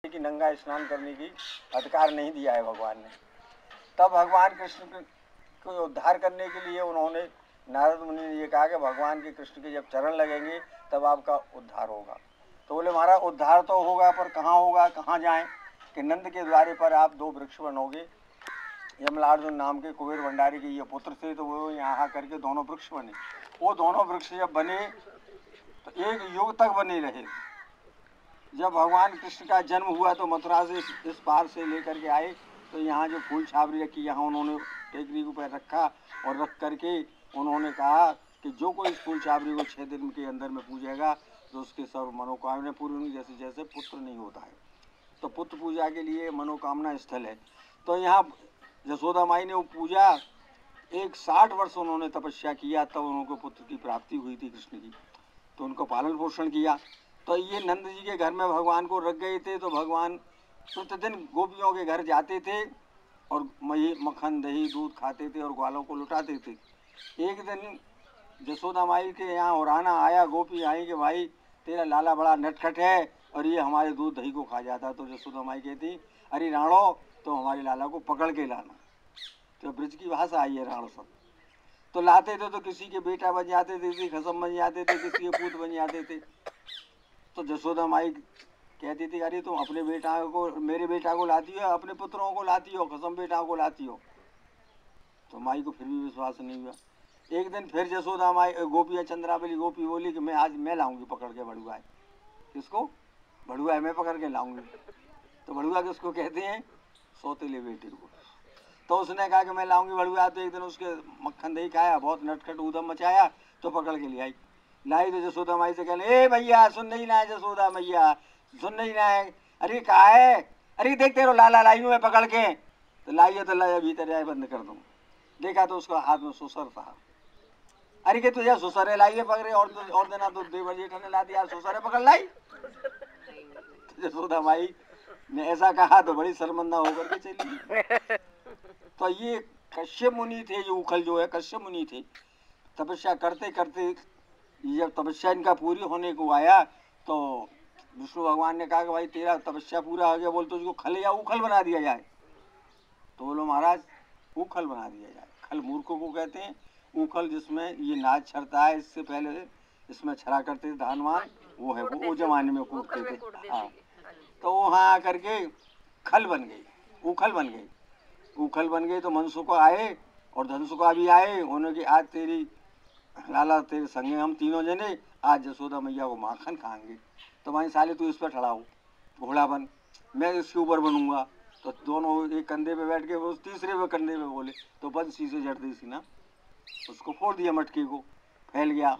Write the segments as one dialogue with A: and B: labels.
A: कि नंगा स्नान करने की अधिकार नहीं दिया है भगवान ने। तब भगवान कृष्ण को उद्धार करने के लिए उन्होंने नारद मुनि ने ये कहा कि भगवान के कृष्ण के जब चरण लगेंगे तब आपका उद्धार होगा। तो बोले महाराज उद्धार तो होगा पर कहाँ होगा, कहाँ जाएं? कि नंद के द्वारे पर आप दो वृक्ष बनोगे। यमलार्जुन नाम के कुबेर भंडारी के ये पुत्र थे, तो वो यहाँ करके दोनों वृक्ष बने। वो दोनों वृक्ष जब बने तो एक युग तक बने रहे। जब भगवान कृष्ण का जन्म हुआ तो मथुरा से इस पार से लेकर के आए, तो यहाँ जो फूल छाबरी रखी, यहाँ उन्होंने टेकरी के ऊपर रखा और रख करके उन्होंने कहा कि जो कोई इस फूल छाबरी को 6 दिन के अंदर में पूजेगा तो उसके सब मनोकामना पूरी होंगी। जैसे जैसे पुत्र नहीं होता है तो पुत्र पूजा के लिए मनोकामना स्थल है। तो यहाँ यशोदा माई ने वो पूजा 60 वर्ष उन्होंने तपस्या किया, तब उनको पुत्र की प्राप्ति हुई थी कृष्ण की। तो उनको पालन पोषण किया। तो ये नंद जी के घर में भगवान को रख गए थे। तो भगवान प्रतिदिन गोपियों के घर जाते थे और मक्खन दही दूध खाते थे और ग्वालों को लुटाते थे। एक दिन यशोदा माई के यहाँ उराना आया, गोपी आई कि भाई तेरा लाला बड़ा नटखट है और ये हमारे दूध दही को खा जाता। तो यशोदा माई कहती अरे राणो तो हमारे लाला को पकड़ के लाना। तो ब्रज की भाषा आई है राणो सब। तो लाते थे तो किसी के बेटा बन जाते थे, किसी खसम बन जाते थे, किसी के पूत बन जाते थे। तो यशोदा माई कहती थी अरे तुम अपने बेटा को, मेरे बेटा को लाती हो, अपने पुत्रों को लाती हो, खसम बेटा को लाती हो। तो माई को फिर भी विश्वास नहीं हुआ। एक दिन फिर यशोदा माई गोपियाँ चंद्रावली गोपी बोली कि आज मैं लाऊंगी पकड़ के बड़ुआ है। किसको? बड़ुआ है मैं पकड़ के लाऊंगी। तो बड़ुआ किसको कहते हैं? सौतेले बेटे को। तो उसने कहा कि मैं लाऊंगी बड़ुआ। तो एक दिन उसके मक्खन दही खाया, बहुत नटखट ऊधम मचाया, तो पकड़ के ले आई। लाई तो यशोदा माई से कहने ए भैया सुन नहीं ना है, यशोदा मैया सुन नहीं ना है। अरे कहा है? अरे देख तेरो लाला लाई में पकड़ के। तो लाइए तो लाइए भीतर आए बंद कर दूँ। देखा तो उसका हाथ में सुसर था। अरे कि तुझे सुसरे लाइए पकड़े और देना तो देवर जेठा ने ला दिया, सुसरे पकड़ लाई। तो यशोदा माई ने ऐसा कहा तो बड़ी शर्मिंदा होकर के चली। तो ये कश्यप मुनि थे, जो उखल जो है कश्यप मुनि थे। तपस्या करते करते जब तपस्या इनका पूरी होने को आया तो विष्णु भगवान ने कहा कि भाई तेरा तपस्या पूरा हो गया, बोल तो उसको खल या उखल बना दिया जाए। तो बोलो महाराज उखल बना दिया जाए। खल मूर्खों को कहते हैं, उखल जिसमें ये नाच छरता है, इससे पहले इसमें छरा करते थे धानवान, वो है वो जमाने में कूटते थे। हाँ, तो वहाँ आकर के खल बन गई, उखल बन गई। उखल बन गई तो मनसुख आए और धनसुखा भी आए। उन्होंने आज तेरी लाला तेरे संगे हम तीनों जने आज यशोदा मैया को माखन खाएंगे। तो भाई साले तू इस पर खड़ा हो, घोड़ा बन, मैं इसके ऊपर बनूंगा। तो दोनों एक कंधे पे बैठ के उस तीसरे पे कंधे पे बोले तो बंसी से जड़ दी सी ना, उसको फोड़ दिया मटके को, फैल गया।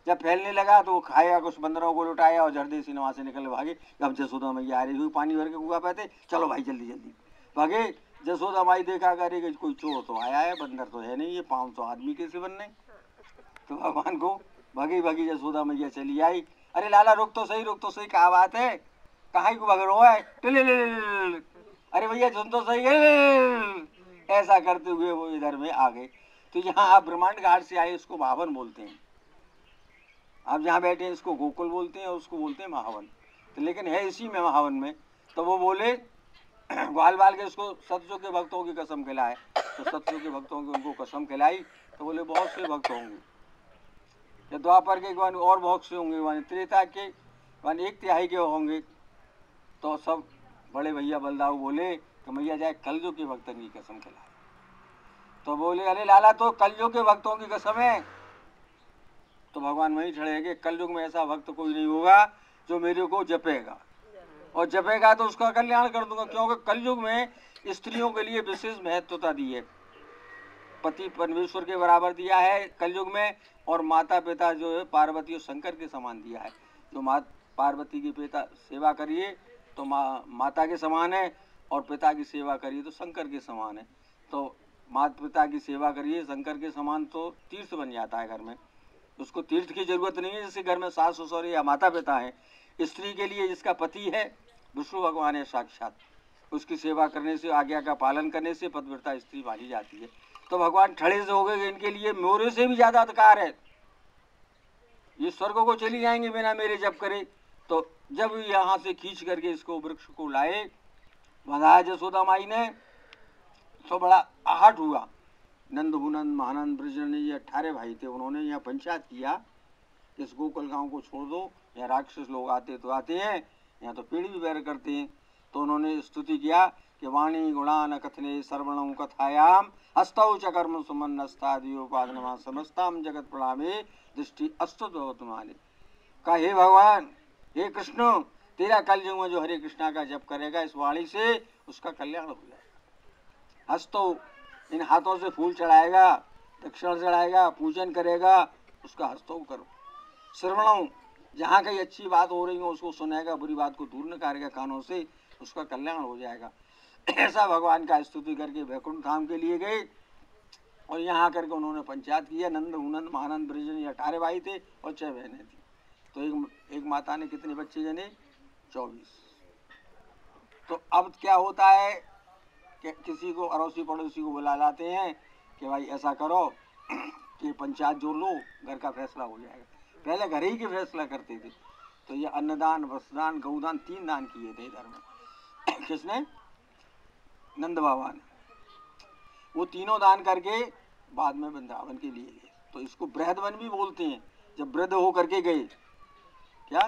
A: जब फैलने लगा तो वो खाया, कुछ बंदरों को लुटाया और जर्दी सी वहाँ से निकल भागे। अब यशोदा मैया आ रही हुई पानी भर के कुआ पे, चलो भाई जल्दी जल्दी भागे। यशोदा माई देखा करे कि कोई चोर तो आया है, बंदर तो है नहीं, ये 500 आदमी कैसे बनने। तो भगवान को भगी भगी यशोदा मैया चली आई। अरे लाला रुक तो सही, रुक तो सही, क्या बात है, कहाँ को भग रहा है? अरे भैया सुन तो सही है। ऐसा करते हुए वो इधर में आ गए। तो यहाँ आप ब्रह्मांड घाट से आए, इसको महावन बोलते हैं। आप जहाँ बैठे हैं इसको गोकुल बोलते हैं और उसको बोलते हैं महावन। तो लेकिन है इसी में महावन में। तो वो बोले ग्वाल बाल के उसको सतयुग के भक्तों की कसम खिलाए। तो सतयुग के भक्तों की उनको कसम खिलाई। तो बोले बहुत से भक्त होंगे, या द्वापर के और बहुत से होंगे, त्रेता के 1/3 के होंगे। तो सब बड़े भैया बलदाऊ बोले कि मैया जाए कलयुग के भक्तों की कसम खिलाए। तो बोले अरे लाला तो कलयुग के भक्तों की कसम है। तो भगवान वहीं खड़े कि कलयुग में ऐसा भक्त कोई नहीं होगा जो मेरे को जपेगा, और जपेगा तो उसका कल्याण कर दूंगा। क्योंकि कलयुग में स्त्रियों के लिए विशेष महत्वता दी है। पति परमेश्वर के बराबर दिया है कलयुग में, और माता पिता जो है पार्वती और शंकर के समान दिया है। जो पार्वती की पिता सेवा करिए तो माता के समान है, और पिता की सेवा करिए तो शंकर के समान है। तो माता पिता की सेवा करिए शंकर के समान तो तीर्थ बन जाता है घर में। उसको तीर्थ की जरूरत नहीं है। जैसे घर में सास ससुर या माता पिता है, स्त्री के लिए जिसका पति है विष्णु भगवान है साक्षात, उसकी सेवा करने से, आज्ञा का पालन करने से पतिव्रता स्त्री मानी जाती है। तो भगवान ठड़े से हो गए, इनके लिए मोरे से भी ज्यादा अधिकार है, ये स्वर्ग को चली जाएंगे बिना मेरे जप करे। तो जब यहाँ से खींच करके इसको वृक्ष को लाए, बनाया जसोदा माई ने, तो बड़ा आहट हुआ। नंद भूनंद महानंद ब्रजन, ये 18 भाई थे, उन्होंने यहाँ पंचायत किया कि इस गोकुल गांव को छोड़ दो, यहाँ राक्षस लोग आते तो आते हैं, यहाँ तो पेड़ भी बैर करते हैं। तो उन्होंने स्तुति किया कि वाणी गुणान कथने सर्वणं कथायाम हस्तौ च कर्म सुमनस्तादियोपादनमा समस्ताम जगत प्रणामे दृष्टि अस्तु तुम्हारे। कहा हे भगवान, हे कृष्ण, तेरा कलयुग में जो हरे कृष्णा का जप करेगा इस वाणी से उसका कल्याण हो जाएगा। हस्तौ, इन हाथों से फूल चढ़ाएगा, दक्षिण चढ़ाएगा, पूजन करेगा, उसका हस्तौ करो। श्रवणों, जहाँ कहीं अच्छी बात हो रही हो उसको सुनेगा, बुरी बात को दूर न करेगा कानों से, उसका कल्याण हो जाएगा। ऐसा भगवान का स्तुति करके वैकुंठ धाम के लिए गए और यहाँ आकर के उन्होंने पंचायत किया। नंद उनंद महानंद ब्रजन, ये 18 भाई थे और 6 बहनें थी। तो एक माता ने कितने बच्चे जने? 24। तो अब क्या होता है कि किसी को अड़ोसी पड़ोसी को बुला लाते हैं कि भाई ऐसा करो कि पंचायत जोड़ लो, घर का फैसला हो जाएगा। पहले घर ही के फैसला करते थे। तो ये अन्नदान, वस्त्रदान, गौदान 3 दान किए थे इधर में। किसने? नंद बाबा ने। वो तीनों दान करके बाद में वृंदावन के लिए गए। तो इसको बृहद वन भी बोलते हैं, जब वृद्ध होकर के गए। क्या